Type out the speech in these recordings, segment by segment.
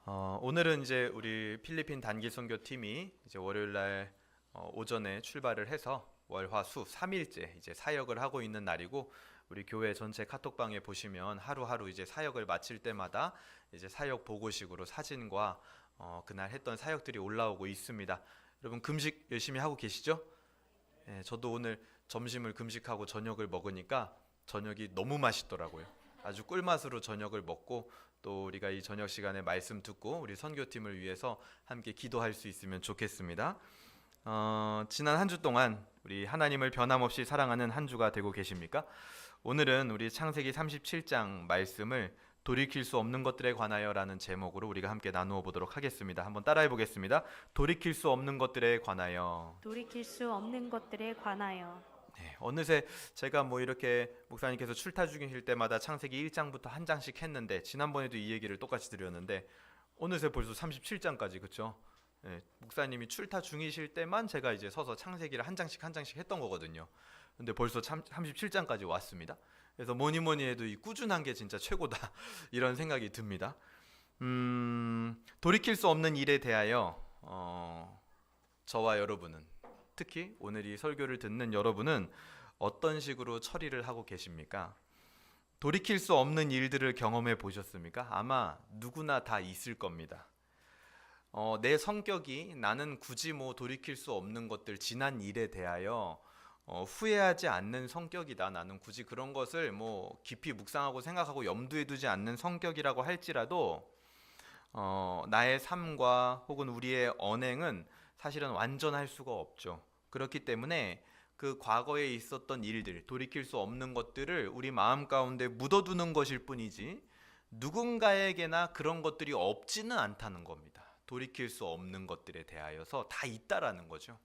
오늘은 이제 우리 필리핀 단기 선교팀이 이제 월요일 날 오전에 출발을 해서 월화수 3일째 이제 사역을 하고 있는 날이고, 우리 교회 전체 카톡방에 보시면 하루하루 이제 사역을 마칠 때마다 이제 사역 보고식으로 사진과 그날 했던 사역들이 올라오고 있습니다. 여러분 금식 열심히 하고 계시죠? 예, 저도 오늘 점심을 금식하고 저녁을 먹으니까 저녁이 너무 맛있더라고요. 아주 꿀맛으로 저녁을 먹고, 또 우리가 이 저녁 시간에 말씀 듣고 우리 선교팀을 위해서 함께 기도할 수 있으면 좋겠습니다. 지난 한 주 동안 우리 하나님을 변함없이 사랑하는 한 주가 되고 계십니까? 오늘은 우리 창세기 37장 말씀을 돌이킬 수 없는 것들에 관하여 라는 제목으로 우리가 함께 나누어 보도록 하겠습니다. 한번 따라해 보겠습니다. 돌이킬 수 없는 것들에 관하여. 돌이킬 수 없는 것들에 관하여. 네, 어느새 제가 뭐 이렇게 목사님께서 출타 중이실 때마다 창세기 1장부터 한 장씩 했는데, 지난번에도 이 얘기를 똑같이 드렸는데 어느새 벌써 37장까지, 그렇죠? 네, 목사님이 출타 중이실 때만 제가 이제 서서 창세기를 한 장씩 한 장씩 했던 거거든요. 근데 벌써 37장까지 왔습니다. 그래서 뭐니 뭐니 해도 이 꾸준한 게 진짜 최고다 이런 생각이 듭니다. 돌이킬 수 없는 일에 대하여 저와 여러분은, 특히 오늘 이 설교를 듣는 여러분은 어떤 식으로 처리를 하고 계십니까? 돌이킬 수 없는 일들을 경험해 보셨습니까? 아마 누구나 다 있을 겁니다. 내 성격이 나는 굳이 뭐 돌이킬 수 없는 것들, 지난 일에 대하여 후회하지 않는 성격이다. 나는 굳이 그런 것을 뭐 깊이 묵상하고 생각하고 염두에 두지 않는 성격이라고 할지라도 나의 삶과 혹은 우리의 언행은 사실은 완전할 수가 없죠. 그렇기 때문에 그 과거에 있었던 일들, 돌이킬 수 없는 것들을 우리 마음 가운데 묻어두는 것일 뿐이지 누군가에게나 그런 것들이 없지는 않다는 겁니다. 돌이킬 수 없는 것들에 대하여서 다 있다라는 거죠.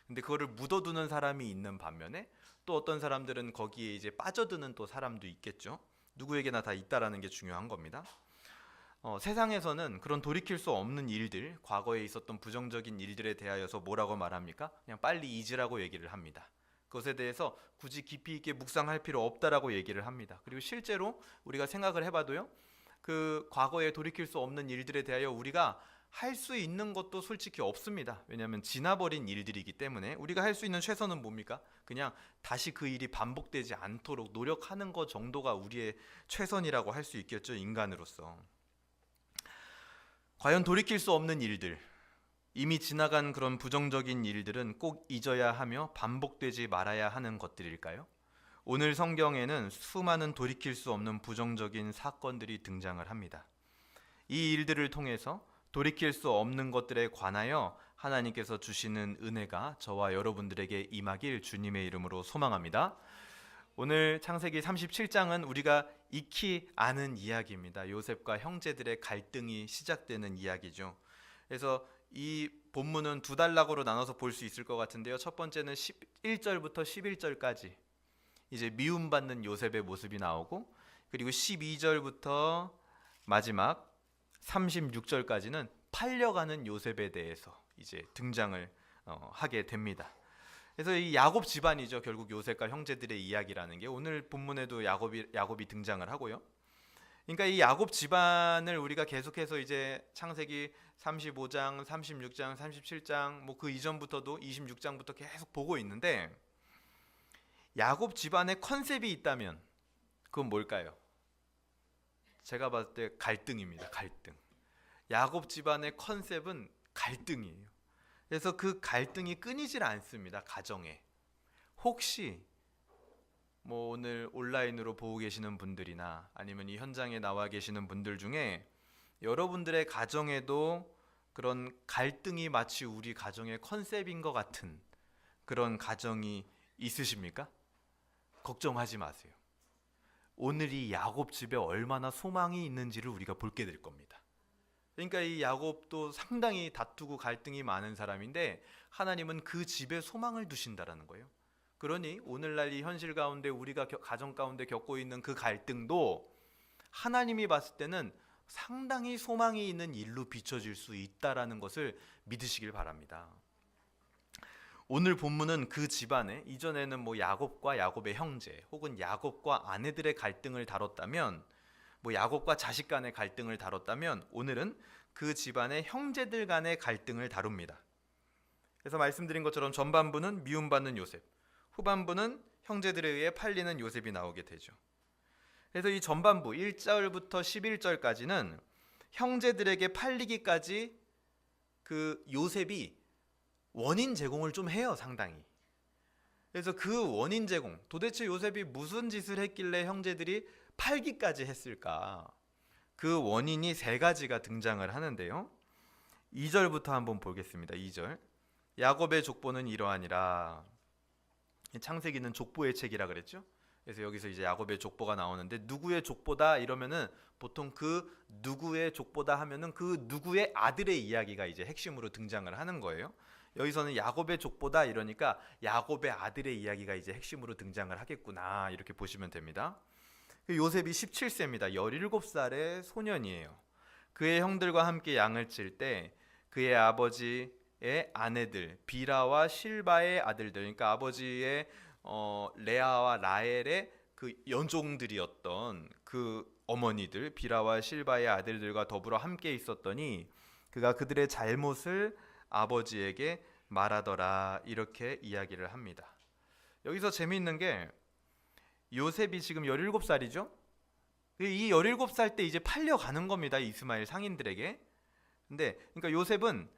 근데 그거를 묻어두는 사람이 있는 반면에 또 어떤 사람들은 거기에 이제 빠져드는 또 사람도 있겠죠. 누구에게나 다 있다라는 게 중요한 겁니다. 세상에서는 그런 돌이킬 수 없는 일들, 과거에 있었던 부정적인 일들에 대하여서 뭐라고 말합니까? 그냥 빨리 잊으라고 얘기를 합니다. 그것에 대해서 굳이 깊이 있게 묵상할 필요 없다라고 얘기를 합니다. 그리고 실제로 우리가 생각을 해봐도요, 그 과거에 돌이킬 수 없는 일들에 대하여 우리가 할 수 있는 것도 솔직히 없습니다. 왜냐하면 지나버린 일들이기 때문에 우리가 할 수 있는 최선은 뭡니까? 그냥 다시 그 일이 반복되지 않도록 노력하는 것 정도가 우리의 최선이라고 할 수 있겠죠, 인간으로서. 과연 돌이킬 수 없는 일들, 이미 지나간 그런 부정적인 일들은 꼭 잊어야 하며 반복되지 말아야 하는 것들일까요? 오늘 성경에는 수많은 돌이킬 수 없는 부정적인 사건들이 등장을 합니다. 이 일들을 통해서 돌이킬 수 없는 것들에 관하여 하나님께서 주시는 은혜가 저와 여러분들에게 임하길 주님의 이름으로 소망합니다. 오늘 창세기 37장은 우리가 익히 아는 이야기입니다. 요셉과 형제들의 갈등이 시작되는 이야기죠. 그래서 이 본문은 두 단락으로 나눠서 볼 수 있을 것 같은데요. 첫 번째는 11절부터 11절까지 이제 미움받는 요셉의 모습이 나오고, 그리고 12절부터 마지막 36절까지는 팔려가는 요셉에 대해서 이제 등장을 하게 됩니다. 그래서 이 야곱 집안이죠. 결국 요셉과 형제들의 이야기라는 게 오늘 본문에도 야곱이 등장을 하고요. 그러니까 이 야곱 집안을 우리가 계속해서 이제 창세기 35장, 36장, 37장 뭐 그 이전부터도 26장부터 계속 보고 있는데, 야곱 집안의 컨셉이 있다면 그건 뭘까요? 제가 봤을 때 갈등입니다. 갈등. 야곱 집안의 컨셉은 갈등이에요. 그래서 그 갈등이 끊이질 않습니다. 가정에. 혹시 뭐 오늘 온라인으로 보고 계시는 분들이나 아니면 이 현장에 나와 계시는 분들 중에 여러분들의 가정에도 그런 갈등이 마치 우리 가정의 컨셉인 것 같은 그런 가정이 있으십니까? 걱정하지 마세요. 오늘 이 야곱 집에 얼마나 소망이 있는지를 우리가 보게 될 겁니다. 그러니까 이 야곱도 상당히 다투고 갈등이 많은 사람인데 하나님은 그 집에 소망을 두신다라는 거예요. 그러니 오늘날 이 현실 가운데 우리가 가정 가운데 겪고 있는 그 갈등도 하나님이 봤을 때는 상당히 소망이 있는 일로 비춰질 수 있다라는 것을 믿으시길 바랍니다. 오늘 본문은 그 집안에, 이전에는 뭐 야곱과 야곱의 형제 혹은 야곱과 아내들의 갈등을 다뤘다면, 뭐 야곱과 자식 간의 갈등을 다뤘다면, 오늘은 그 집안의 형제들 간의 갈등을 다룹니다. 그래서 말씀드린 것처럼 전반부는 미움받는 요셉, 후반부는 형제들에 의해 팔리는 요셉이 나오게 되죠. 그래서 이 전반부 1절부터 11절까지는 형제들에게 팔리기까지 그 요셉이 원인 제공을 좀 해요, 상당히. 그래서 그 원인 제공, 도대체 요셉이 무슨 짓을 했길래 형제들이 팔기까지 했을까? 그 원인이 세 가지가 등장을 하는데요. 2절부터 한번 보겠습니다. 2절. 야곱의 족보는 이러하니라. 창세기는 족보의 책이라 그랬죠. 그래서 여기서 이제 야곱의 족보가 나오는데 누구의 족보다 이러면은 보통 그 누구의 족보다 하면은 그 누구의 아들의 이야기가 이제 핵심으로 등장을 하는 거예요. 여기서는 야곱의 족보다 이러니까 야곱의 아들의 이야기가 이제 핵심으로 등장을 하겠구나 이렇게 보시면 됩니다. 요셉이 17세입니다. 17살의 소년이에요. 그의 형들과 함께 양을 칠 때 그의 아버지의 아내들 비라와 실바의 아들들, 그러니까 아버지의 레아와 라헬의 그 연종들이었던 그 어머니들 비라와 실바의 아들들과 더불어 함께 있었더니 그가 그들의 잘못을 아버지에게 말하더라 이렇게 이야기를 합니다. 여기서 재미있는 게 요셉이 지금 17살이죠. 이 17살 때 이제 팔려가는 겁니다. 이스마엘 상인들에게. 근데 그러니까 요셉은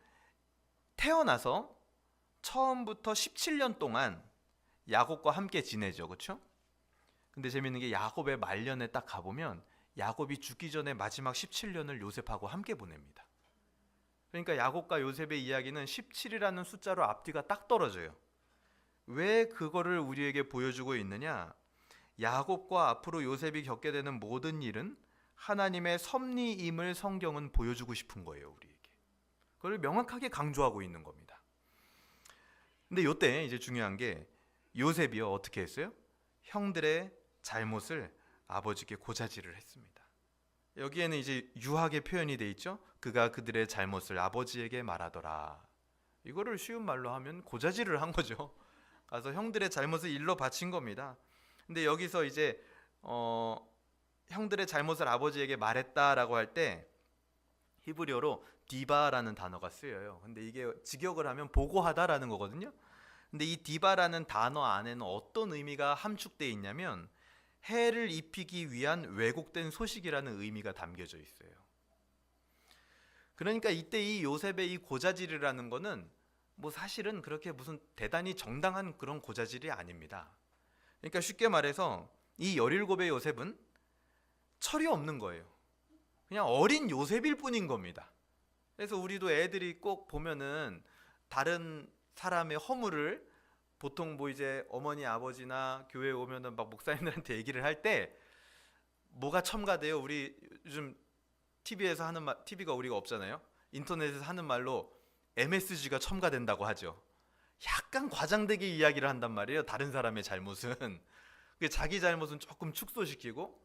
태어나서 처음부터 17년 동안 야곱과 함께 지내죠. 그렇죠? 근데 재미있는 게 야곱의 말년에 딱 가보면 야곱이 죽기 전에 마지막 17년을 요셉하고 함께 보냅니다. 그러니까 야곱과 요셉의 이야기는 17이라는 숫자로 앞뒤가 딱 떨어져요. 왜 그거를 우리에게 보여주고 있느냐? 야곱과 앞으로 요셉이 겪게 되는 모든 일은 하나님의 섭리임을 성경은 보여주고 싶은 거예요, 우리에게. 그걸 명확하게 강조하고 있는 겁니다. 근데 이때 이제 중요한 게 요셉이요 어떻게 했어요? 형들의 잘못을 아버지께 고자질을 했습니다. 여기에는 이제 유하게 표현이 돼 있죠. 그가 그들의 잘못을 아버지에게 말하더라. 이거를 쉬운 말로 하면 고자질을 한 거죠. 가서 형들의 잘못을 일러 바친 겁니다. 근데 여기서 이제 형들의 잘못을 아버지에게 말했다라고 할 때 히브리어로 디바라는 단어가 쓰여요. 근데 이게 직역을 하면 보고하다라는 거거든요. 근데 이 디바라는 단어 안에는 어떤 의미가 함축되어 있냐면 해를 입히기 위한 왜곡된 소식이라는 의미가 담겨져 있어요. 그러니까 이때 이 요셉의 이 고자질이라는 거는 뭐 사실은 그렇게 무슨 대단히 정당한 그런 고자질이 아닙니다. 그러니까 쉽게 말해서 이 17의 요셉은 철이 없는 거예요. 그냥 어린 요셉일 뿐인 겁니다. 그래서 우리도 애들이 꼭 보면은 다른 사람의 허물을 보통 뭐 이제 어머니 아버지나 교회에 오면은 막 목사님들한테 얘기를 할 때 뭐가 첨가돼요? 우리 요즘 TV에서 하는 말, TV가 우리가 없잖아요. 인터넷에서 하는 말로 MSG가 첨가된다고 하죠. 약간 과장되게 이야기를 한단 말이에요. 다른 사람의 잘못은 자기 잘못은 조금 축소시키고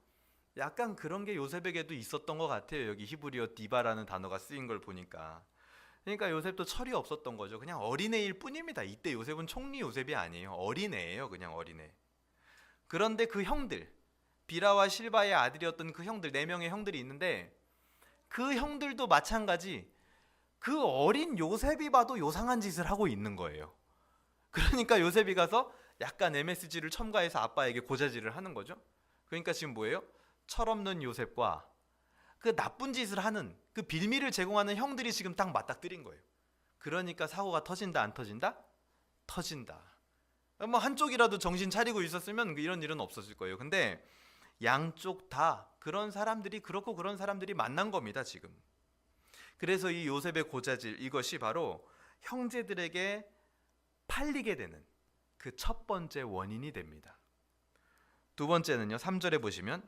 약간 그런 게 요셉에게도 있었던 것 같아요. 여기 히브리어 디바라는 단어가 쓰인 걸 보니까. 그러니까 요셉도 철이 없었던 거죠. 그냥 어린애일 뿐입니다. 이때 요셉은 총리 요셉이 아니에요. 어린애예요. 그냥 어린애. 그런데 그 형들, 비라와 실바의 아들이었던 그 형들, 4명의 형들이 있는데 그 형들도 마찬가지 그 어린 요셉이 봐도 요상한 짓을 하고 있는 거예요. 그러니까 요셉이 가서 약간 MSG를 첨가해서 아빠에게 고자질을 하는 거죠. 그러니까 지금 뭐예요? 철없는 요셉과 그 나쁜 짓을 하는 그 빌미를 제공하는 형들이 지금 딱 맞닥뜨린 거예요. 그러니까 사고가 터진다 안 터진다? 터진다. 뭐 한쪽이라도 정신 차리고 있었으면 이런 일은 없었을 거예요. 근데 양쪽 다 그런 사람들이 그렇고 그런 사람들이 만난 겁니다, 지금. 그래서 이 요셉의 고자질, 이것이 바로 형제들에게 팔리게 되는 그 첫 번째 원인이 됩니다. 두 번째는요, 3절에 보시면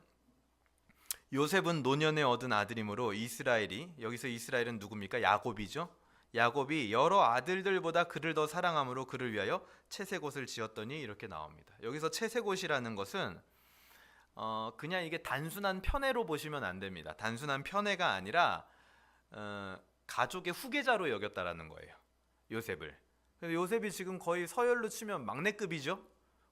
요셉은 노년에 얻은 아들이므로 이스라엘이, 여기서 이스라엘은 누굽니까? 야곱이죠. 야곱이 여러 아들들보다 그를 더 사랑함으로 그를 위하여 채색옷을 지었더니 이렇게 나옵니다. 여기서 채색옷이라는 것은 그냥 이게 단순한 편애로 보시면 안 됩니다. 단순한 편애가 아니라 가족의 후계자로 여겼다라는 거예요. 요셉을. 요셉이 지금 거의 서열로 치면 막내급이죠.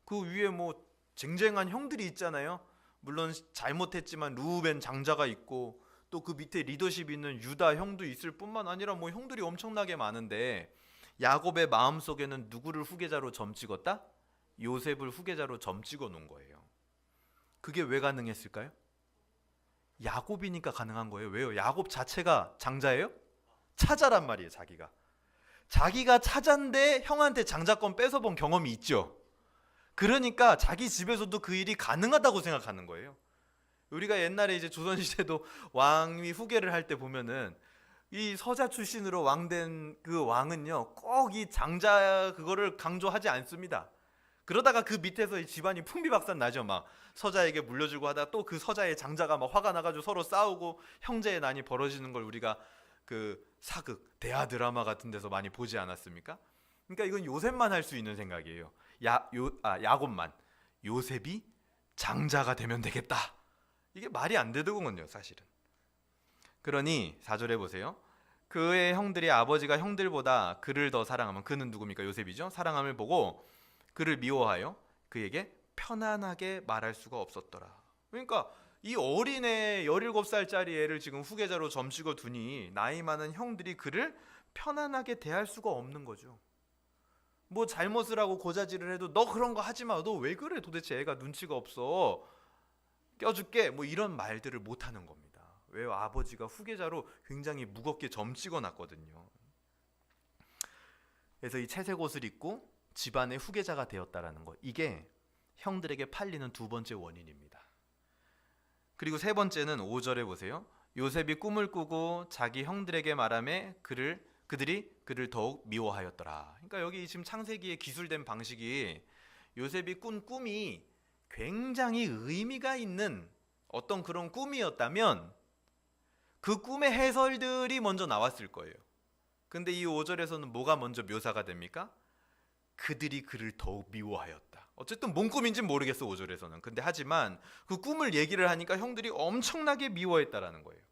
그 위에 뭐 쟁쟁한 형들이 있잖아요. 물론 잘못했지만 루벤 장자가 있고 또 또 그 밑에 리더십 있는 유다 형도 있을 뿐만 아니라 뭐 형들이 엄청나게 많은데 야곱의 마음속에는 누구를 후계자로 점 찍었다? 요셉을 후계자로 점 찍어 놓은 거예요. 그게 왜 가능했을까요? 야곱이니까 가능한 거예요. 왜요? 야곱 자체가 장자예요? 차자란 말이에요. 자기가 차자인데 형한테 장자권 뺏어본 경험이 있죠. 그러니까 자기 집에서도 그 일이 가능하다고 생각하는 거예요. 우리가 옛날에 이제 조선시대도 왕이 후계를 할 때 보면은 이 서자 출신으로 왕된 그 왕은요 꼭 이 장자 그거를 강조하지 않습니다. 그러다가 그 밑에서 이 집안이 풍비박산 나죠. 막 서자에게 물려주고 하다가 또 그 서자의 장자가 막 화가 나가지고 서로 싸우고 형제의 난이 벌어지는 걸 우리가 그 사극, 대하 드라마 같은 데서 많이 보지 않았습니까? 그러니까 이건 요셉만 할 수 있는 생각이에요. 야곱만. 요셉이 장자가 되면 되겠다. 이게 말이 안 되더군요, 사실은. 그러니 4절에 보세요. 그의 형들이 아버지가 형들보다 그를 더 사랑하면, 그는 누굽니까? 요셉이죠. 사랑함을 보고 그를 미워하여 그에게 편안하게 말할 수가 없었더라. 그러니까 이 어린애 17살짜리 애를 지금 후계자로 점찍어 두니 나이 많은 형들이 그를 편안하게 대할 수가 없는 거죠. 뭐 잘못을 하고 고자질을 해도 너 그런 거 하지 마. 너 왜 그래? 도대체 애가 눈치가 없어. 껴줄게. 뭐 이런 말들을 못 하는 겁니다. 왜요? 아버지가 후계자로 굉장히 무겁게 점찍어 놨거든요. 그래서 이 채색 옷을 입고 집안의 후계자가 되었다라는 거. 이게 형들에게 팔리는 두 번째 원인입니다. 그리고 세 번째는 5절에 보세요. 요셉이 꿈을 꾸고 자기 형들에게 말하며 그들이 그를 더욱 미워하였더라. 그러니까 여기 지금 창세기의 기술된 방식이 요셉이 꾼 꿈이 굉장히 의미가 있는 어떤 그런 꿈이었다면 그 꿈의 해설들이 먼저 나왔을 거예요. 근데 이 5절에서는 뭐가 먼저 묘사가 됩니까? 그들이 그를 더욱 미워하였다. 어쨌든 뭔 꿈인지는 모르겠어 5절에서는. 근데 하지만 그 꿈을 얘기를 하니까 형들이 엄청나게 미워했다라는 거예요.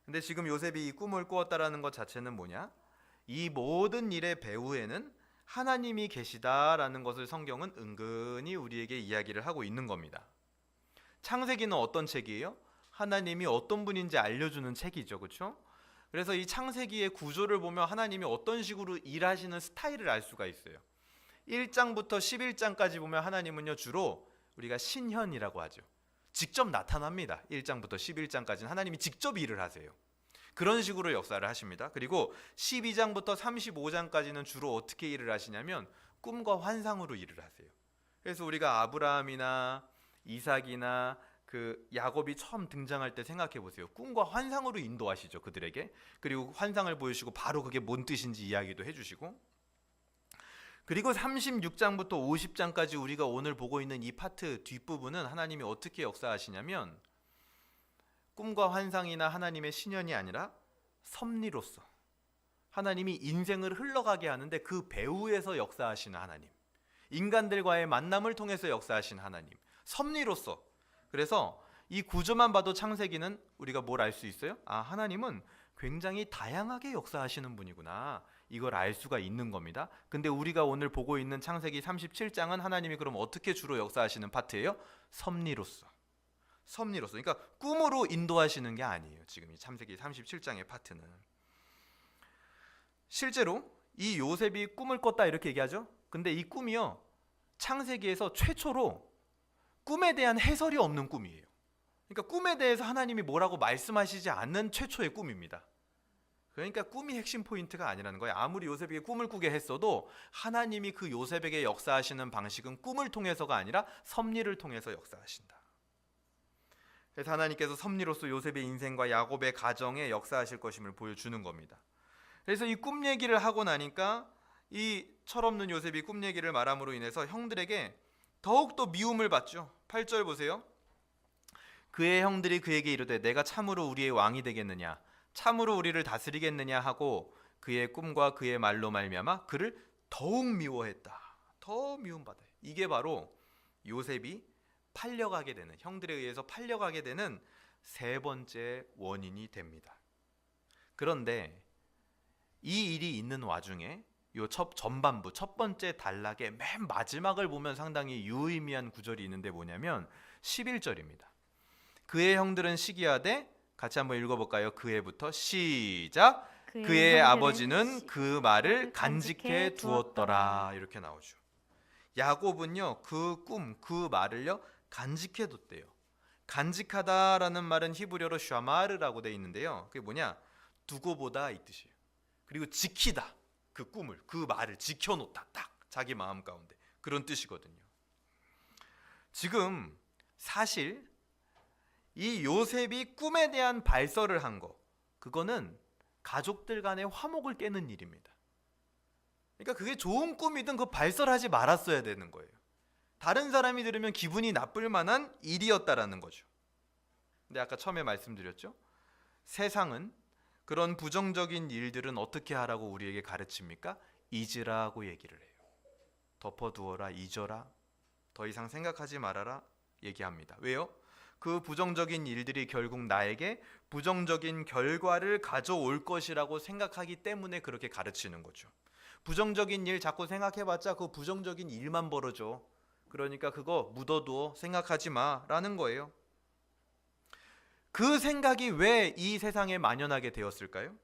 근데 지금 요셉이 이 꿈을 꾸었다라는 것 자체는 뭐냐? 이 모든 일의 배후에는 하나님이 계시다라는 것을 성경은 은근히 우리에게 이야기를 하고 있는 겁니다. 창세기는 어떤 책이에요? 하나님이 어떤 분인지 알려주는 책이죠. 그렇죠? 그래서 이 창세기의 구조를 보면 하나님이 어떤 식으로 일하시는 스타일을 알 수가 있어요. 1장부터 11장까지 보면 하나님은요 주로 우리가 신현이라고 하죠. 직접 나타납니다. 1장부터 11장까지는 하나님이 직접 일을 하세요. 그런 식으로 역사를 하십니다. 그리고 12장부터 35장까지는 주로 어떻게 일을 하시냐면 꿈과 환상으로 일을 하세요. 그래서 우리가 아브라함이나 이삭이나 그 야곱이 처음 등장할 때 생각해 보세요. 꿈과 환상으로 인도하시죠, 그들에게. 그리고 환상을 보여주시고 바로 그게 뭔 뜻인지 이야기도 해주시고. 그리고 36장부터 50장까지 우리가 오늘 보고 있는 이 파트 뒷부분은 하나님이 어떻게 역사하시냐면 꿈과 환상이나 하나님의 신현이 아니라 섭리로서 하나님이 인생을 흘러가게 하는데 그 배후에서 역사하시는 하나님, 인간들과의 만남을 통해서 역사하시는 하나님, 섭리로서. 그래서 이 구조만 봐도 창세기는 우리가 뭘 알 수 있어요? 아, 하나님은 굉장히 다양하게 역사하시는 분이구나, 이걸 알 수가 있는 겁니다. 근데 우리가 오늘 보고 있는 창세기 37장은 하나님이 그럼 어떻게 주로 역사하시는 파트예요? 섭리로서. 그러니까 꿈으로 인도하시는 게 아니에요. 지금 이 창세기 37장의 파트는. 실제로 이 요셉이 꿈을 꿨다 이렇게 얘기하죠. 근데 이 꿈이요, 창세기에서 최초로 꿈에 대한 해설이 없는 꿈이에요. 그러니까 꿈에 대해서 하나님이 뭐라고 말씀하시지 않는 최초의 꿈입니다. 그러니까 꿈이 핵심 포인트가 아니라는 거예요. 아무리 요셉에게 꿈을 꾸게 했어도 하나님이 그 요셉에게 역사하시는 방식은 꿈을 통해서가 아니라 섭리를 통해서 역사하신다. 그래서 하나님께서 섭리로서 요셉의 인생과 야곱의 가정에 역사하실 것임을 보여주는 겁니다. 그래서 이 꿈 얘기를 하고 나니까 이 철없는 요셉이 꿈 얘기를 말함으로 인해서 형들에게 더욱더 미움을 받죠. 8절 보세요. 그의 형들이 그에게 이르되 내가 참으로 우리의 왕이 되겠느냐, 참으로 우리를 다스리겠느냐 하고 그의 꿈과 그의 말로 말미암아 그를 더욱 미워했다. 더 미움받아요. 이게 바로 요셉이 팔려가게 되는, 형들에 의해서 팔려가게 되는 세 번째 원인이 됩니다. 그런데 이 일이 있는 와중에 요 전반부 첫 번째 단락의 맨 마지막을 보면 상당히 유의미한 구절이 있는데 뭐냐면 11절입니다. 그의 형들은 시기하되 같이 한번 읽어볼까요? 그 해부터 시작. 그의 형제는 아버지는 그 말을 간직해 두었더라. 이렇게 나오죠. 야곱은요 그 꿈, 그 말을요 간직해 뒀대요. 간직하다라는 말은 히브리어로 샤마르라고 돼 있는데요. 그게 뭐냐? 두고 보다 이 뜻이에요. 그리고 지키다. 그 꿈을, 그 말을 지켜놓다. 딱 자기 마음 가운데. 그런 뜻이거든요. 지금 사실 이 요셉이 꿈에 대한 발설을 한 거, 그거는 가족들 간의 화목을 깨는 일입니다. 그러니까 그게 좋은 꿈이든 그 발설하지 말았어야 되는 거예요. 다른 사람이 들으면 기분이 나쁠 만한 일이었다라는 거죠. 근데 아까 처음에 말씀드렸죠. 세상은 그런 부정적인 일들은 어떻게 하라고 우리에게 가르칩니까? 잊으라고 얘기를 해요. 덮어두어라, 잊어라, 더 이상 생각하지 말아라 얘기합니다. 왜요? 그 부정적인 일들이 결국 나에게 부정적인 결과를 가져올 것이라고 생각하기 때문에 그렇게 가르치는 거죠. 부정적인 일 자꾸 생각해봤자 그 부정적인 일만 벌어져. 그러니까 그거 묻어두어, 생각하지 마라는 거예요. 그 생각이 왜 이 세상에 만연하게 되었을까요?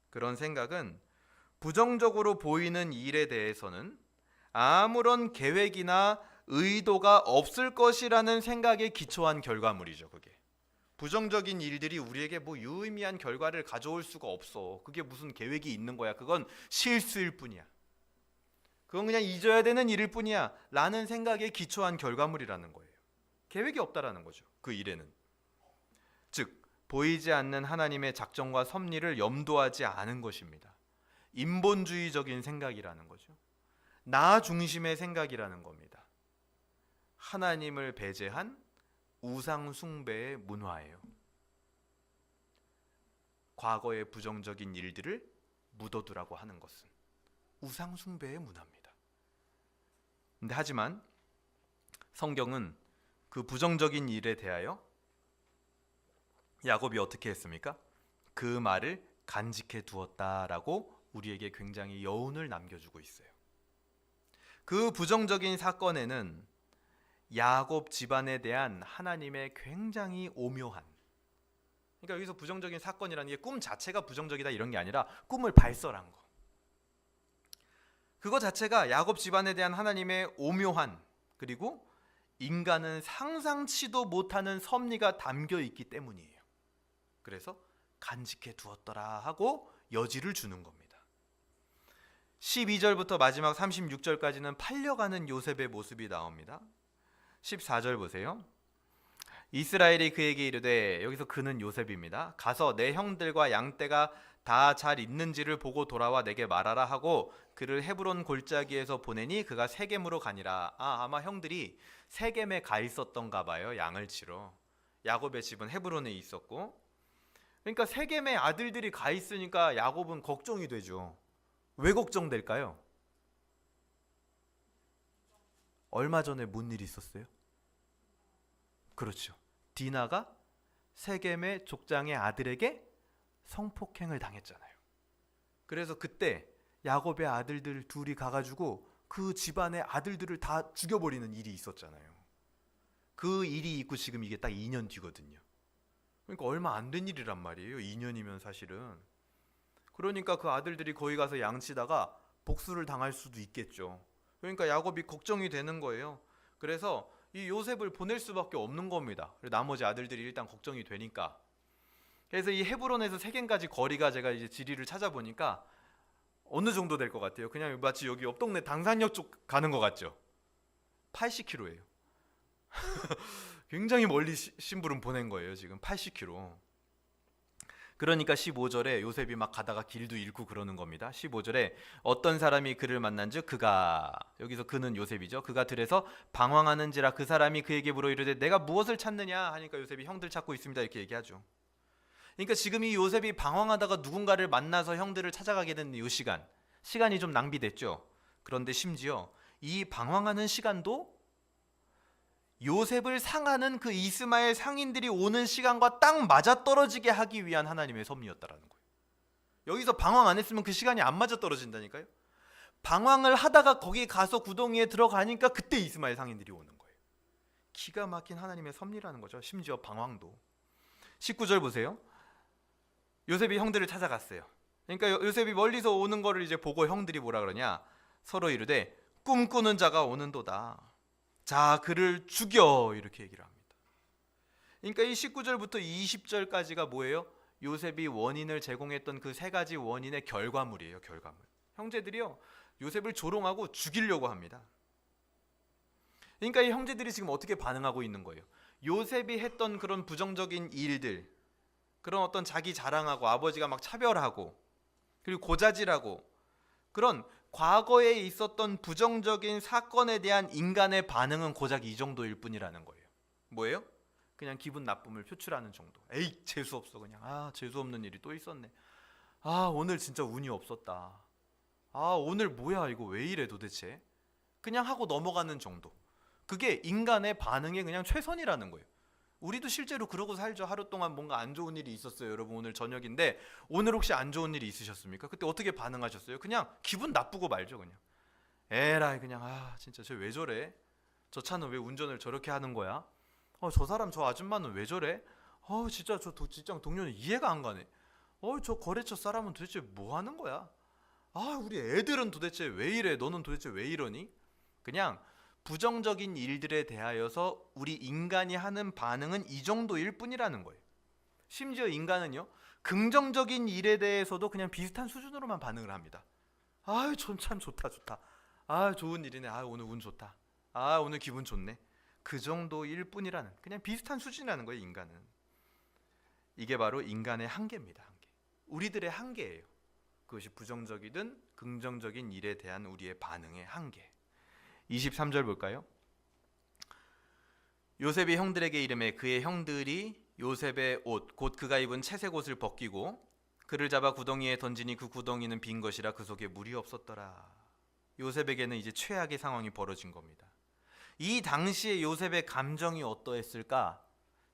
그런 생각은 부정적으로 보이는 일에 대해서는 아무런 계획이나 의도가 없을 것이라는 생각에 기초한 결과물이죠. 그게 부정적인 일들이 우리에게 뭐 유의미한 결과를 가져올 수가 없어. 그게 무슨 계획이 있는 거야. 그건 실수일 뿐이야. 그건 그냥 잊어야 되는 일일 뿐이야 라는 생각에 기초한 결과물이라는 거예요. 계획이 없다라는 거죠. 그 일에는. 즉 보이지 않는 하나님의 작정과 섭리를 염두하지 않은 것입니다. 인본주의적인 생각이라는 거죠. 나 중심의 생각이라는 겁니다. 하나님을 배제한 우상 숭배의 문화예요. 과거의 부정적인 일들을 묻어두라고 하는 것은 우상 숭배의 문화입니다. 근데 하지만 성경은 그 부정적인 일에 대하여 야곱이 어떻게 했습니까? 그 말을 간직해 두었다라고 우리에게 굉장히 여운을 남겨주고 있어요. 그 부정적인 사건에는 야곱 집안에 대한 하나님의 굉장히 오묘한, 그러니까 여기서 부정적인 사건이라는 게 꿈 자체가 부정적이다 이런 게 아니라 꿈을 발설한 거, 그거 자체가 야곱 집안에 대한 하나님의 오묘한, 그리고 인간은 상상치도 못하는 섭리가 담겨 있기 때문이에요. 그래서 간직해 두었더라 하고 여지를 주는 겁니다. 12절부터 마지막 36절까지는 팔려가는 요셉의 모습이 나옵니다. 14절 보세요. 이스라엘이 그에게 이르되, 여기서 그는 요셉입니다. 가서 내 형들과 양떼가 다 잘 있는지를 보고 돌아와 내게 말하라 하고 그를 헤브론 골짜기에서 보내니 그가 세겜으로 가니라. 아마 형들이 세겜에 가 있었던가 봐요. 양을 치러. 야곱의 집은 헤브론에 있었고, 그러니까 세겜에 아들들이 가 있으니까 야곱은 걱정이 되죠. 왜 걱정될까요? 얼마 전에 뭔 일이 있었어요? 그렇죠. 디나가 세겜의 족장의 아들에게 성폭행을 당했잖아요. 그래서 그때 야곱의 아들들 둘이 가가지고 그 집안의 아들들을 다 죽여버리는 일이 있었잖아요. 그 일이 있고 지금 이게 딱 2년 뒤거든요. 그러니까 얼마 안 된 일이란 말이에요. 2년이면 사실은. 그러니까 그 아들들이 거기 가서 양치다가 복수를 당할 수도 있겠죠. 그러니까 야곱이 걱정이 되는 거예요. 그래서 이 요셉을 보낼 수밖에 없는 겁니다. 나머지 아들들이 일단 걱정이 되니까. 그래서 이 헤브론에서 세겜까지 거리가 제가 이제 지리를 찾아보니까 어느 정도 될 것 같아요. 그냥 마치 여기 옆 동네 당산역 쪽 가는 것 같죠. 80km예요. 굉장히 멀리 심부름 보낸 거예요. 지금 80km. 그러니까 15절에 요셉이 막 가다가 길도 잃고 그러는 겁니다. 15절에 어떤 사람이 그를 만난즉 그가, 여기서 그는 요셉이죠. 그가 들에서 방황하는지라 그 사람이 그에게 물어 이르되 내가 무엇을 찾느냐 하니까 요셉이 형들 찾고 있습니다 이렇게 얘기하죠. 그러니까 지금 이 요셉이 방황하다가 누군가를 만나서 형들을 찾아가게 된 이 시간이 좀 낭비됐죠. 그런데 심지어 이 방황하는 시간도 요셉을 상하는 그 이스마엘 상인들이 오는 시간과 딱 맞아떨어지게 하기 위한 하나님의 섭리였다라는 거예요. 여기서 방황 안 했으면 그 시간이 안 맞아떨어진다니까요. 방황을 하다가 거기 가서 구덩이에 들어가니까 그때 이스마엘 상인들이 오는 거예요. 기가 막힌 하나님의 섭리라는 거죠. 심지어 방황도. 19절 보세요. 요셉이 형들을 찾아갔어요. 그러니까 요셉이 멀리서 오는 거를 이제 보고 형들이 뭐라 그러냐? 서로 이르되 꿈꾸는 자가 오는도다. 자, 그를 죽여, 이렇게 얘기를 합니다. 그러니까 이 19절부터 20절까지가 뭐예요? 요셉이 원인을 제공했던 그 세 가지 원인의 결과물이에요. 결과물. 형제들이요, 요셉을 조롱하고 죽이려고 합니다. 그러니까 이 형제들이 지금 어떻게 반응하고 있는 거예요? 요셉이 했던 그런 부정적인 일들, 그런 어떤 자기 자랑하고 아버지가 막 차별하고 그리고 고자질하고 그런 과거에 있었던 부정적인 사건에 대한 인간의 반응은 고작 이 정도일 뿐이라는 거예요. 뭐예요? 그냥 기분 나쁨을 표출하는 정도. 에이, 재수없어. 그냥 재수없는 일이 또 있었네. 오늘 진짜 운이 없었다. 오늘 뭐야, 이거 왜 이래 도대체. 그냥 하고 넘어가는 정도. 그게 인간의 반응의 그냥 최선이라는 거예요. 우리도 실제로 그러고 살죠. 하루 동안 뭔가 안 좋은 일이 있었어요. 여러분, 오늘 저녁인데 오늘 혹시 안 좋은 일이 있으셨습니까? 그때 어떻게 반응하셨어요? 그냥 기분 나쁘고 말죠. 그냥 에라이, 그냥 진짜 쟤 왜 저래? 저 차는 왜 운전을 저렇게 하는 거야? 저 사람, 저 아줌마는 왜 저래? 진짜 저 직장 동료는 이해가 안 가네. 저 거래처 사람은 도대체 뭐 하는 거야? 우리 애들은 도대체 왜 이래? 너는 도대체 왜 이러니? 그냥 부정적인 일들에 대하여서 우리 인간이 하는 반응은 이 정도일 뿐이라는 거예요. 심지어 인간은요, 긍정적인 일에 대해서도 그냥 비슷한 수준으로만 반응을 합니다. 참 좋다. 좋은 일이네. 오늘 운 좋다. 오늘 기분 좋네. 그 정도일 뿐이라는, 그냥 비슷한 수준이라는 거예요, 인간은. 이게 바로 인간의 한계입니다. 한계. 우리들의 한계예요. 그것이 부정적이든 긍정적인 일에 대한 우리의 반응의 한계. 23절 볼까요? 요셉이 형들에게 이르매 그의 형들이 요셉의 옷 곧 그가 입은 채색 옷을 벗기고 그를 잡아 구덩이에 던지니 그 구덩이는 빈 것이라 그 속에 물이 없었더라. 요셉에게는 이제 최악의 상황이 벌어진 겁니다. 이 당시에 요셉의 감정이 어떠했을까?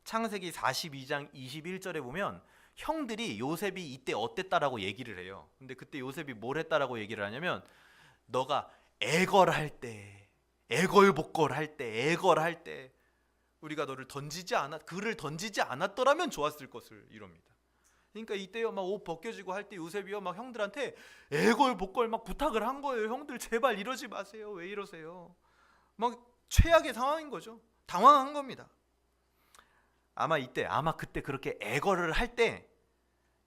창세기 42장 21절에 보면 형들이 요셉이 이때 어땠다라고 얘기를 해요. 근데 그때 요셉이 뭘 했다라고 얘기를 하냐면, 너가 애걸할 때, 애걸복걸할 때, 애걸할 때 우리가 그를 던지지 않았더라면 좋았을 것을, 이럽니다. 그러니까 이때요, 막 옷 벗겨지고 할 때 요셉이요, 막 형들한테 애걸복걸 막 부탁을 한 거예요. 형들 제발 이러지 마세요. 왜 이러세요? 막 최악의 상황인 거죠. 당황한 겁니다. 아마 그때 그렇게 애걸을 할 때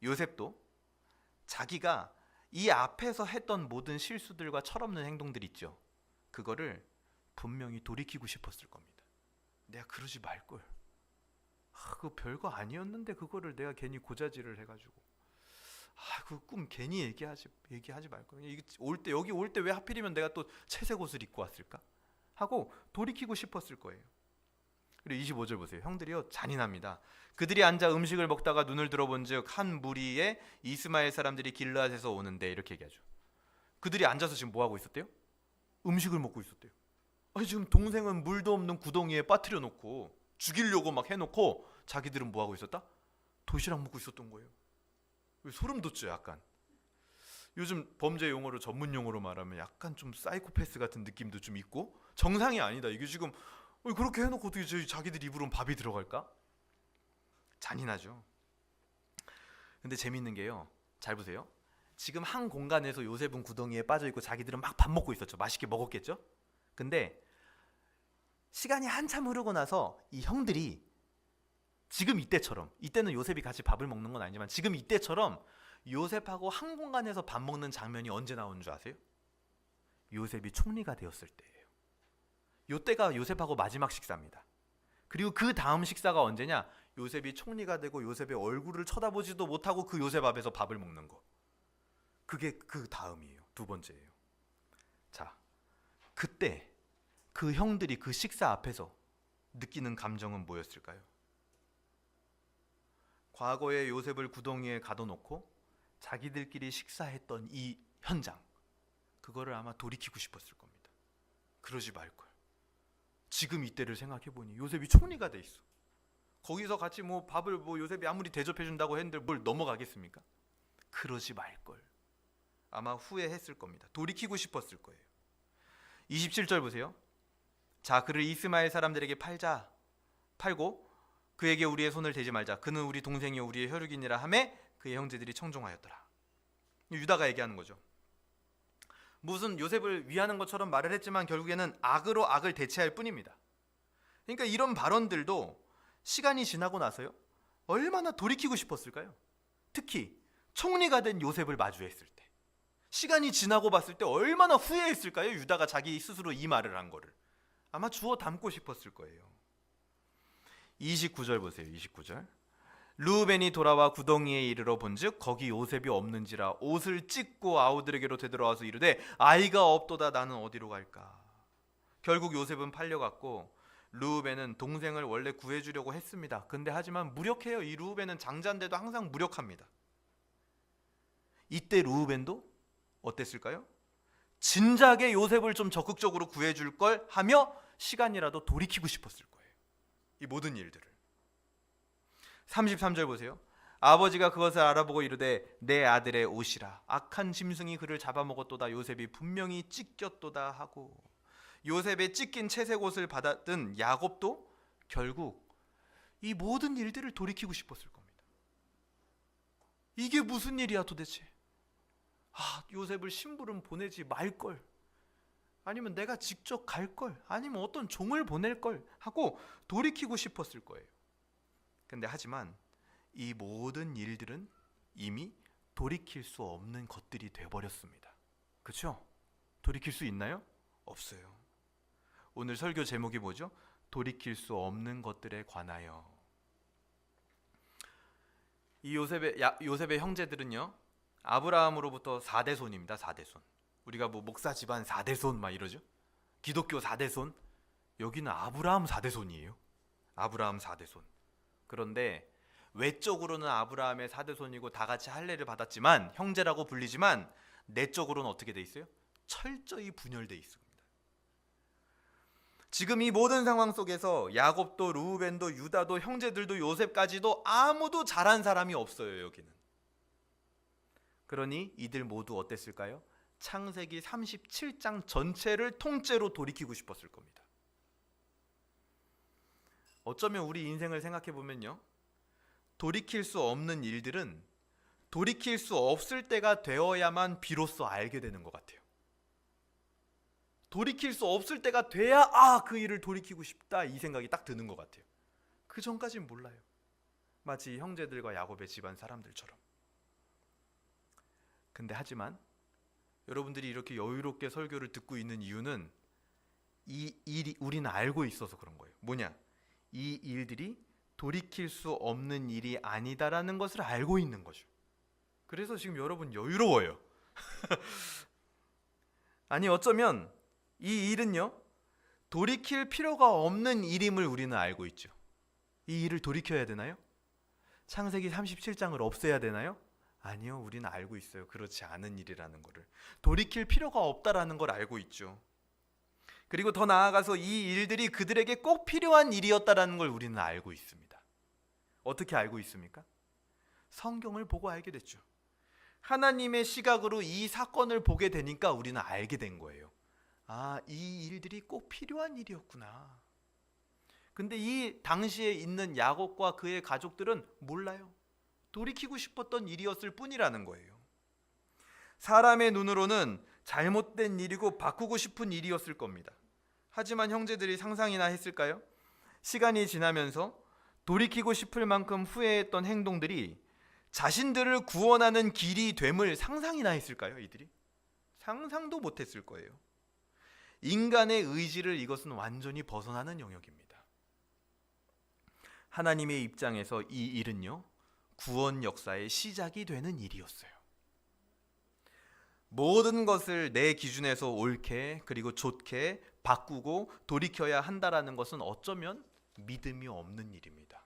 요셉도 자기가 이 앞에서 했던 모든 실수들과 철없는 행동들 있죠. 그거를 분명히 돌이키고 싶었을 겁니다. 내가 그러지 말걸. 그거 별거 아니었는데 그거를 내가 괜히 고자질을 해가지고 그 꿈 괜히 얘기하지 말걸. 여기 올 때 왜 하필이면 내가 또 채색 옷을 입고 왔을까? 하고 돌이키고 싶었을 거예요. 그리고 25절 보세요. 형들이요, 잔인합니다. 그들이 앉아 음식을 먹다가 눈을 들어본즉 한 무리의 이스마엘 사람들이 길르앗에서 오는데, 이렇게 얘기하죠. 그들이 앉아서 지금 뭐 하고 있었대요? 음식을 먹고 있었대요. 지금 동생은 물도 없는 구덩이에 빠뜨려 놓고 죽이려고 막 해놓고 자기들은 뭐 하고 있었다? 도시락 먹고 있었던 거예요. 소름 돋죠, 약간. 요즘 범죄 용어로, 전문 용어로 말하면 약간 좀 사이코패스 같은 느낌도 좀 있고, 정상이 아니다. 이게 지금 그렇게 해놓고 어떻게 자기들 입으로는 밥이 들어갈까? 잔인하죠. 근데 재밌는 게요, 잘 보세요. 지금 한 공간에서 요셉은 구덩이에 빠져있고 자기들은 막 밥 먹고 있었죠. 맛있게 먹었겠죠. 근데 시간이 한참 흐르고 나서 이 형들이 지금 이때처럼, 이때는 요셉이 같이 밥을 먹는 건 아니지만 지금 이때처럼 요셉하고 한 공간에서 밥 먹는 장면이 언제 나오는 줄 아세요? 요셉이 총리가 되었을 때예요. 요때가 요셉하고 마지막 식사입니다. 그리고 그 다음 식사가 언제냐? 요셉이 총리가 되고 요셉의 얼굴을 쳐다보지도 못하고 그 요셉 앞에서 밥을 먹는 거. 그게 그 다음이에요. 두 번째예요. 자, 그때 그 형들이 그 식사 앞에서 느끼는 감정은 뭐였을까요? 과거에 요셉을 구덩이에 가둬놓고 자기들끼리 식사했던 이 현장, 그거를 아마 돌이키고 싶었을 겁니다. 그러지 말걸. 지금 이때를 생각해보니 요셉이 총리가 돼 있어. 거기서 같이 밥을 요셉이 아무리 대접해준다고 했는데 뭘 넘어가겠습니까? 그러지 말걸. 아마 후회했을 겁니다. 돌이키고 싶었을 거예요. 27절 보세요. 자, 그를 이스마엘 사람들에게 팔고 그에게 우리의 손을 대지 말자. 그는 우리 동생이요 우리의 혈육이니라 하매 그의 형제들이 청종하였더라. 유다가 얘기하는 거죠. 무슨 요셉을 위하는 것처럼 말을 했지만 결국에는 악으로 악을 대체할 뿐입니다. 그러니까 이런 발언들도 시간이 지나고 나서요 얼마나 돌이키고 싶었을까요? 특히 총리가 된 요셉을 마주했을 때, 시간이 지나고 봤을 때 얼마나 후회했을까요? 유다가 자기 스스로 이 말을 한 거를 아마 주워 담고 싶었을 거예요. 29절 보세요. 29절. 르우벤이 돌아와 구덩이에 이르러 본즉 거기 요셉이 없는지라 옷을 찢고 아우들에게로 되돌아와서 이르되 아이가 없도다. 나는 어디로 갈까? 결국 요셉은 팔려갔고 르우벤은 동생을 원래 구해주려고 했습니다. 근데 하지만 무력해요. 이 르우벤은 장자인데도 항상 무력합니다. 이때 르우벤도 어땠을까요? 진작에 요셉을 좀 적극적으로 구해줄 걸 하며 시간이라도 돌이키고 싶었을 거예요. 이 모든 일들을. 33절 보세요. 아버지가 그것을 알아보고 이르되 내 아들의 옷이라 악한 짐승이 그를 잡아먹었도다. 요셉이 분명히 찢겼도다 하고, 요셉의 찢긴 채색 옷을 받았던 야곱도 결국 이 모든 일들을 돌이키고 싶었을 겁니다. 이게 무슨 일이야 도대체? 요셉을 심부름 보내지 말걸, 아니면 내가 직접 갈걸, 아니면 어떤 종을 보낼걸 하고 돌이키고 싶었을 거예요. 근데 하지만 이 모든 일들은 이미 돌이킬 수 없는 것들이 돼버렸습니다. 그렇죠? 돌이킬 수 있나요? 없어요. 오늘 설교 제목이 뭐죠? 돌이킬 수 없는 것들에 관하여. 이 요셉의 형제들은요 아브라함으로부터 4대손입니다. 4대손. 우리가 뭐 목사 집안 4대손 막 이러죠. 기독교 4대손. 여기는 아브라함 4대손이에요. 아브라함 4대손. 그런데 외적으로는 아브라함의 4대손이고 다 같이 할례를 받았지만, 형제라고 불리지만 내적으로는 어떻게 돼 있어요? 철저히 분열돼 있습니다. 지금 이 모든 상황 속에서 야곱도 르우벤도 유다도 형제들도 요셉까지도 아무도 잘한 사람이 없어요. 여기는. 그러니 이들 모두 어땠을까요? 창세기 37장 전체를 통째로 돌이키고 싶었을 겁니다. 어쩌면 우리 인생을 생각해 보면요, 돌이킬 수 없는 일들은 돌이킬 수 없을 때가 되어야만 비로소 알게 되는 것 같아요. 돌이킬 수 없을 때가 돼야 그 일을 돌이키고 싶다 이 생각이 딱 드는 것 같아요. 그 전까진 몰라요. 마치 형제들과 야곱의 집안 사람들처럼. 근데 하지만 여러분들이 이렇게 여유롭게 설교를 듣고 있는 이유는 이 일이 우리는 알고 있어서 그런 거예요. 뭐냐? 이 일들이 돌이킬 수 없는 일이 아니다라는 것을 알고 있는 거죠. 그래서 지금 여러분 여유로워요. 아니 어쩌면 이 일은요 돌이킬 필요가 없는 일임을 우리는 알고 있죠. 이 일을 돌이켜야 되나요? 창세기 37장을 없애야 되나요? 아니요, 우리는 알고 있어요. 그렇지 않은 일이라는 것을. 돌이킬 필요가 없다라는 걸 알고 있죠. 그리고 더 나아가서 이 일들이 그들에게 꼭 필요한 일이었다라는 걸 우리는 알고 있습니다. 어떻게 알고 있습니까? 성경을 보고 알게 됐죠. 하나님의 시각으로 이 사건을 보게 되니까 우리는 알게 된 거예요. 이 일들이 꼭 필요한 일이었구나. 근데 이 당시에 있는 야곱과 그의 가족들은 몰라요. 돌이키고 싶었던 일이었을 뿐이라는 거예요. 사람의 눈으로는 잘못된 일이고 바꾸고 싶은 일이었을 겁니다. 하지만 형제들이 상상이나 했을까요? 시간이 지나면서 돌이키고 싶을 만큼 후회했던 행동들이 자신들을 구원하는 길이 됨을 상상이나 했을까요? 이들이? 상상도 못했을 거예요. 인간의 의지를 이것은 완전히 벗어나는 영역입니다. 하나님의 입장에서 이 일은요 구원 역사의 시작이 되는 일이었어요. 모든 것을 내 기준에서 옳게 그리고 좋게 바꾸고 돌이켜야 한다라는 것은 어쩌면 믿음이 없는 일입니다.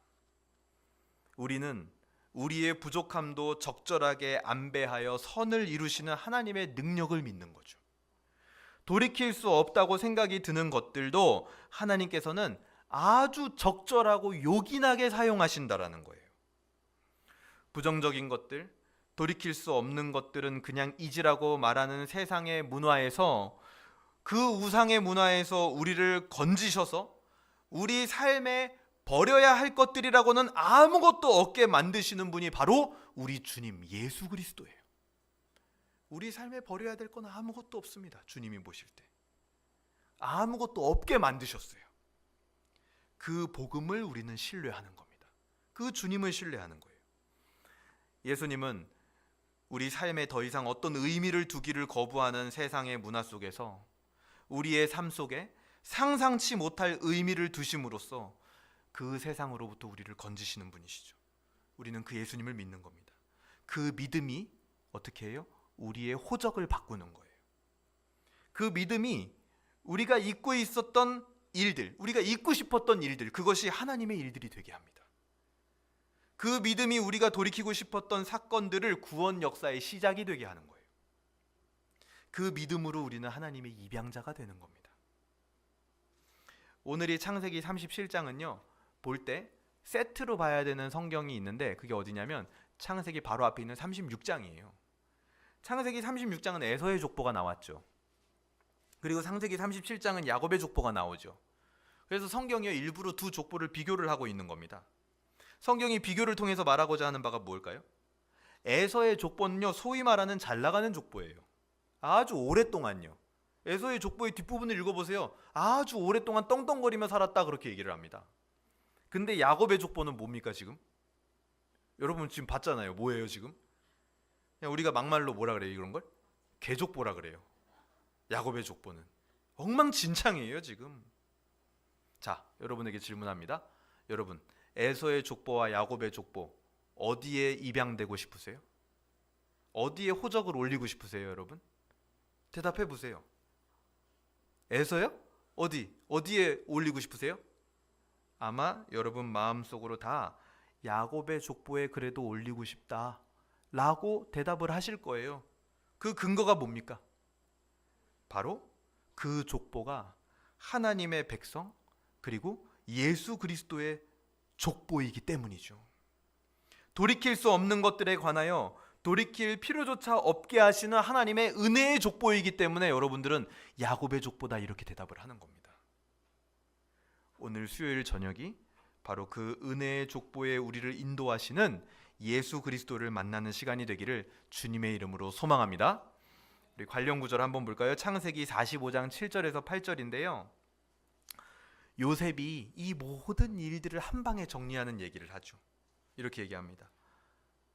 우리는 우리의 부족함도 적절하게 안배하여 선을 이루시는 하나님의 능력을 믿는 거죠. 돌이킬 수 없다고 생각이 드는 것들도 하나님께서는 아주 적절하고 요긴하게 사용하신다라는 거예요. 부정적인 것들, 돌이킬 수 없는 것들은 그냥 잊으라고 말하는 세상의 문화에서, 그 우상의 문화에서 우리를 건지셔서 우리 삶의 버려야 할 것들이라고는 아무것도 없게 만드시는 분이 바로 우리 주님 예수 그리스도예요. 우리 삶에 버려야 될 건 아무것도 없습니다. 주님이 보실 때 아무것도 없게 만드셨어요. 그 복음을 우리는 신뢰하는 겁니다. 그 주님을 신뢰하는 거예요. 예수님은 우리 삶에 더 이상 어떤 의미를 두기를 거부하는 세상의 문화 속에서 우리의 삶 속에 상상치 못할 의미를 두심으로써 그 세상으로부터 우리를 건지시는 분이시죠. 우리는 그 예수님을 믿는 겁니다. 그 믿음이 어떻게 해요? 우리의 호적을 바꾸는 거예요. 그 믿음이 우리가 잊고 있었던 일들, 우리가 잊고 싶었던 일들, 그것이 하나님의 일들이 되게 합니다. 그 믿음이 우리가 돌이키고 싶었던 사건들을 구원 역사의 시작이 되게 하는 거예요. 그 믿음으로 우리는 하나님의 입양자가 되는 겁니다. 오늘이 창세기 37장은요, 볼 때 세트로 봐야 되는 성경이 있는데 그게 어디냐면 창세기 바로 앞에 있는 36장이에요. 창세기 36장은 에서의 족보가 나왔죠. 그리고 창세기 37장은 야곱의 족보가 나오죠. 그래서 성경이 일부러 두 족보를 비교를 하고 있는 겁니다. 성경이 비교를 통해서 말하고자 하는 바가 뭘까요? 에서의 족보는요, 소위 말하는 잘 나가는 족보예요. 아주 오랫동안요. 에서의 족보의 뒷부분을 읽어보세요. 아주 오랫동안 떵떵거리며 살았다, 그렇게 얘기를 합니다. 근데 야곱의 족보는 뭡니까 지금? 여러분 지금 봤잖아요. 뭐예요 지금? 그냥 우리가 막말로 뭐라 그래요 이런 걸? 개족보라 그래요. 야곱의 족보는 엉망진창이에요 지금. 자, 여러분에게 질문합니다. 여러분, 에서의 족보와 야곱의 족보 어디에 입양되고 싶으세요? 어디에 호적을 올리고 싶으세요 여러분? 대답해 보세요. 에서요? 어디에 올리고 싶으세요? 아마 여러분 마음속으로 다 야곱의 족보에 그래도 올리고 싶다 라고 대답을 하실 거예요. 그 근거가 뭡니까? 바로 그 족보가 하나님의 백성 그리고 예수 그리스도의 족보이기 때문이죠. 돌이킬 수 없는 것들에 관하여 돌이킬 필요조차 없게 하시는 하나님의 은혜의 족보이기 때문에 여러분들은 야곱의 족보다 이렇게 대답을 하는 겁니다. 오늘 수요일 저녁이 바로 그 은혜의 족보에 우리를 인도하시는 예수 그리스도를 만나는 시간이 되기를 주님의 이름으로 소망합니다. 우리 관련 구절 한번 볼까요? 창세기 45장 7절에서 8절인데요. 요셉이 이 모든 일들을 한 방에 정리하는 얘기를 하죠. 이렇게 얘기합니다.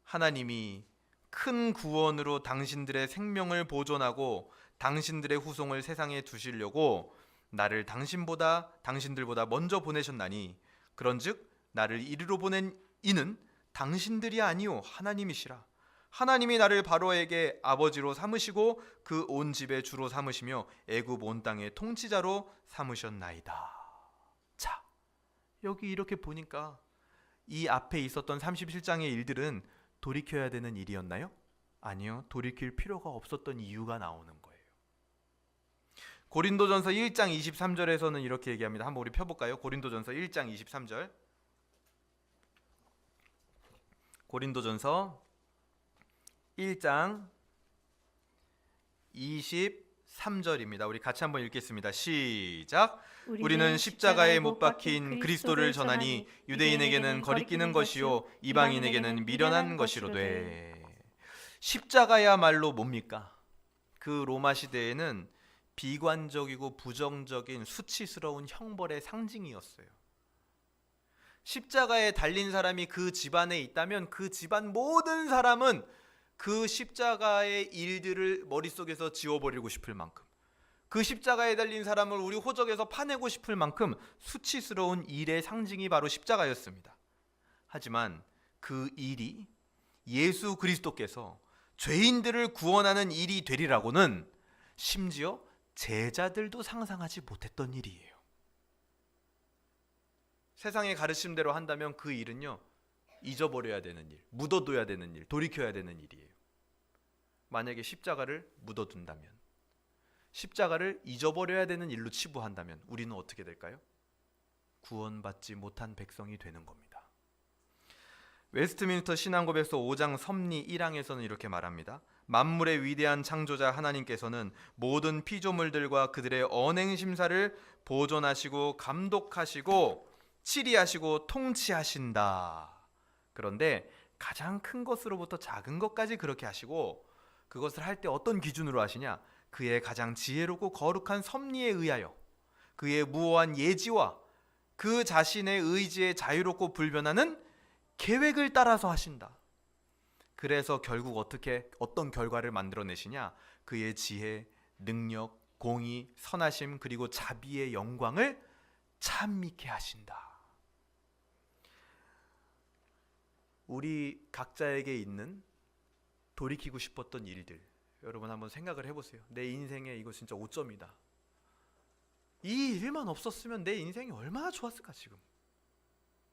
하나님이 큰 구원으로 당신들의 생명을 보존하고 당신들의 후손을 세상에 두시려고 나를 당신들보다 먼저 보내셨나니 그런즉 나를 이리로 보낸 이는 당신들이 아니요 하나님이시라. 하나님이 나를 바로에게 아버지로 삼으시고 그 온 집의 주로 삼으시며 애굽 온 땅의 통치자로 삼으셨나이다. 자, 여기 이렇게 보니까 이 앞에 있었던 37장의 일들은 돌이켜야 되는 일이었나요? 아니요, 돌이킬 필요가 없었던 이유가 나오는 거예요. 고린도전서 1장 23절에서는 이렇게 얘기합니다. 한번 우리 펴볼까요? 고린도전서 1장 23절. 고린도전서 1장 23절입니다. 우리 같이 한번 읽겠습니다. 시작. 우리는 십자가에 못 박힌 그리스도를 전하니 유대인에게는 거리끼는 것이요 이방인에게는 미련한 것이로되. 십자가야말로 뭡니까? 그 로마 시대에는 비관적이고 부정적인 수치스러운 형벌의 상징이었어요. 십자가에 달린 사람이 그 집안에 있다면 그 집안 모든 사람은 그 십자가의 일들을 머릿속에서 지워버리고 싶을 만큼, 그 십자가에 달린 사람을 우리 호적에서 파내고 싶을 만큼 수치스러운 일의 상징이 바로 십자가였습니다. 하지만 그 일이 예수 그리스도께서 죄인들을 구원하는 일이 되리라고는 심지어 제자들도 상상하지 못했던 일이에요. 세상의 가르침대로 한다면 그 일은요, 잊어버려야 되는 일, 묻어둬야 되는 일, 돌이켜야 되는 일이에요. 만약에 십자가를 묻어둔다면, 십자가를 잊어버려야 되는 일로 치부한다면 우리는 어떻게 될까요? 구원받지 못한 백성이 되는 겁니다. 웨스트민스터 신앙고백서 5장 섭리 1항에서는 이렇게 말합니다. 만물의 위대한 창조자 하나님께서는 모든 피조물들과 그들의 언행 심사를 보존하시고 감독하시고 치리하시고 통치하신다. 그런데 가장 큰 것으로부터 작은 것까지 그렇게 하시고, 그것을 할 때 어떤 기준으로 하시냐? 그의 가장 지혜롭고 거룩한 섭리에 의하여 그의 무오한 예지와 그 자신의 의지에 자유롭고 불변하는 계획을 따라서 하신다. 그래서 결국 어떤 결과를 만들어내시냐? 그의 지혜, 능력, 공의, 선하심, 그리고 자비의 영광을 찬미케 하신다. 우리 각자에게 있는 돌이키고 싶었던 일들, 여러분 한번 생각을 해보세요. 내 인생에 이거 진짜 5점이다. 이 일만 없었으면 내 인생이 얼마나 좋았을까 지금.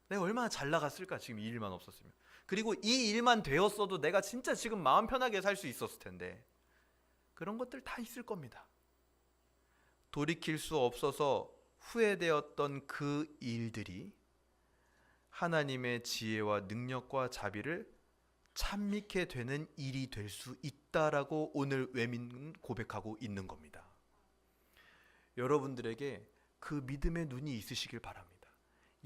내가 얼마나 잘 나갔을까 지금 이 일만 없었으면. 그리고 이 일만 되었어도 내가 진짜 지금 마음 편하게 살 수 있었을 텐데. 그런 것들 다 있을 겁니다. 돌이킬 수 없어서 후회되었던 그 일들이 하나님의 지혜와 능력과 자비를 찬미케 되는 일이 될 수 있다라고 오늘 외민은 고백하고 있는 겁니다. 여러분들에게 그 믿음의 눈이 있으시길 바랍니다.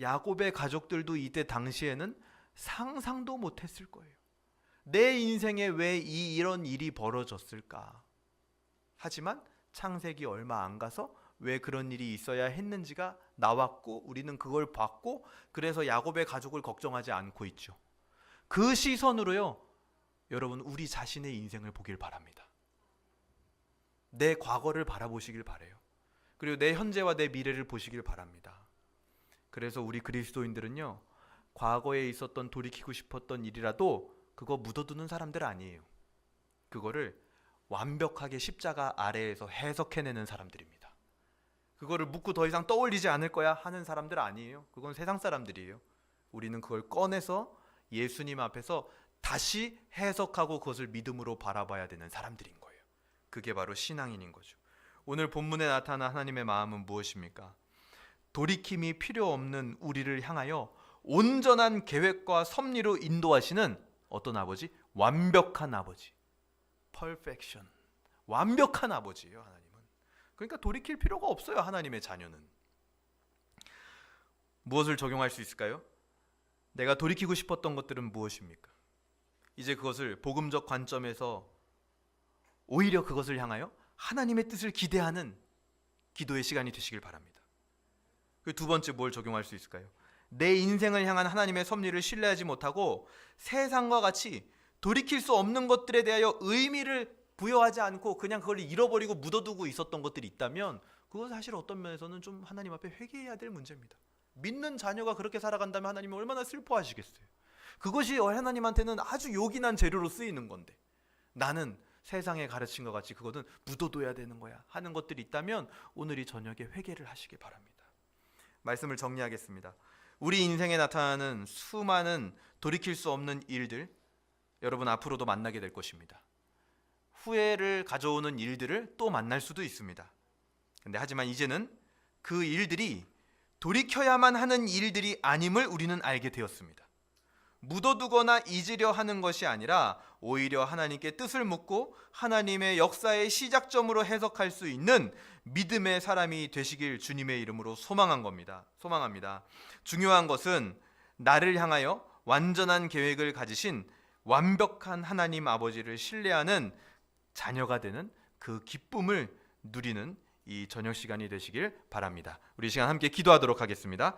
야곱의 가족들도 이때 당시에는 상상도 못했을 거예요. 내 인생에 왜 이런 일이 벌어졌을까? 하지만 창세기 얼마 안 가서 왜 그런 일이 있어야 했는지가 나왔고, 우리는 그걸 봤고, 그래서 야곱의 가족을 걱정하지 않고 있죠. 그 시선으로요, 여러분 우리 자신의 인생을 보길 바랍니다. 내 과거를 바라보시길 바래요. 그리고 내 현재와 내 미래를 보시길 바랍니다. 그래서 우리 그리스도인들은요, 과거에 있었던 돌이키고 싶었던 일이라도 그거 묻어두는 사람들 아니에요. 그거를 완벽하게 십자가 아래에서 해석해내는 사람들입니다. 그거를 묻고 더 이상 떠올리지 않을 거야 하는 사람들 아니에요. 그건 세상 사람들이에요. 우리는 그걸 꺼내서 예수님 앞에서 다시 해석하고 그것을 믿음으로 바라봐야 되는 사람들인 거예요. 그게 바로 신앙인인 거죠. 오늘 본문에 나타난 하나님의 마음은 무엇입니까? 돌이킴이 필요 없는 우리를 향하여 온전한 계획과 섭리로 인도하시는 어떤 아버지? 완벽한 아버지. perfection. 완벽한 아버지예요, 하나님은. 그러니까 돌이킬 필요가 없어요, 하나님의 자녀는. 무엇을 적용할 수 있을까요? 내가 돌이키고 싶었던 것들은 무엇입니까? 이제 그것을 복음적 관점에서 오히려 그것을 향하여 하나님의 뜻을 기대하는 기도의 시간이 되시길 바랍니다. 그 두 번째 뭘 적용할 수 있을까요? 내 인생을 향한 하나님의 섭리를 신뢰하지 못하고 세상과 같이 돌이킬 수 없는 것들에 대하여 의미를 부여하지 않고 그냥 그걸 잃어버리고 묻어두고 있었던 것들이 있다면, 그건 사실 어떤 면에서는 좀 하나님 앞에 회개해야 될 문제입니다. 믿는 자녀가 그렇게 살아간다면 하나님은 얼마나 슬퍼하시겠어요. 그것이 하나님한테는 아주 요긴한 재료로 쓰이는 건데, 나는 세상에 가르친 것 같이 그것은 묻어둬야 되는 거야 하는 것들이 있다면 오늘 이 저녁에 회개를 하시기 바랍니다. 말씀을 정리하겠습니다. 우리 인생에 나타나는 수많은 돌이킬 수 없는 일들, 여러분 앞으로도 만나게 될 것입니다. 후회를 가져오는 일들을 또 만날 수도 있습니다. 근데 하지만 이제는 그 일들이 돌이켜야만 하는 일들이 아님을 우리는 알게 되었습니다. 묻어두거나 잊으려 하는 것이 아니라 오히려 하나님께 뜻을 묻고 하나님의 역사의 시작점으로 해석할 수 있는 믿음의 사람이 되시길 주님의 이름으로 소망합니다. 중요한 것은 나를 향하여 완전한 계획을 가지신 완벽한 하나님 아버지를 신뢰하는 자녀가 되는 그 기쁨을 누리는 이 저녁 시간이 되시길 바랍니다. 우리 시간 함께 기도하도록 하겠습니다.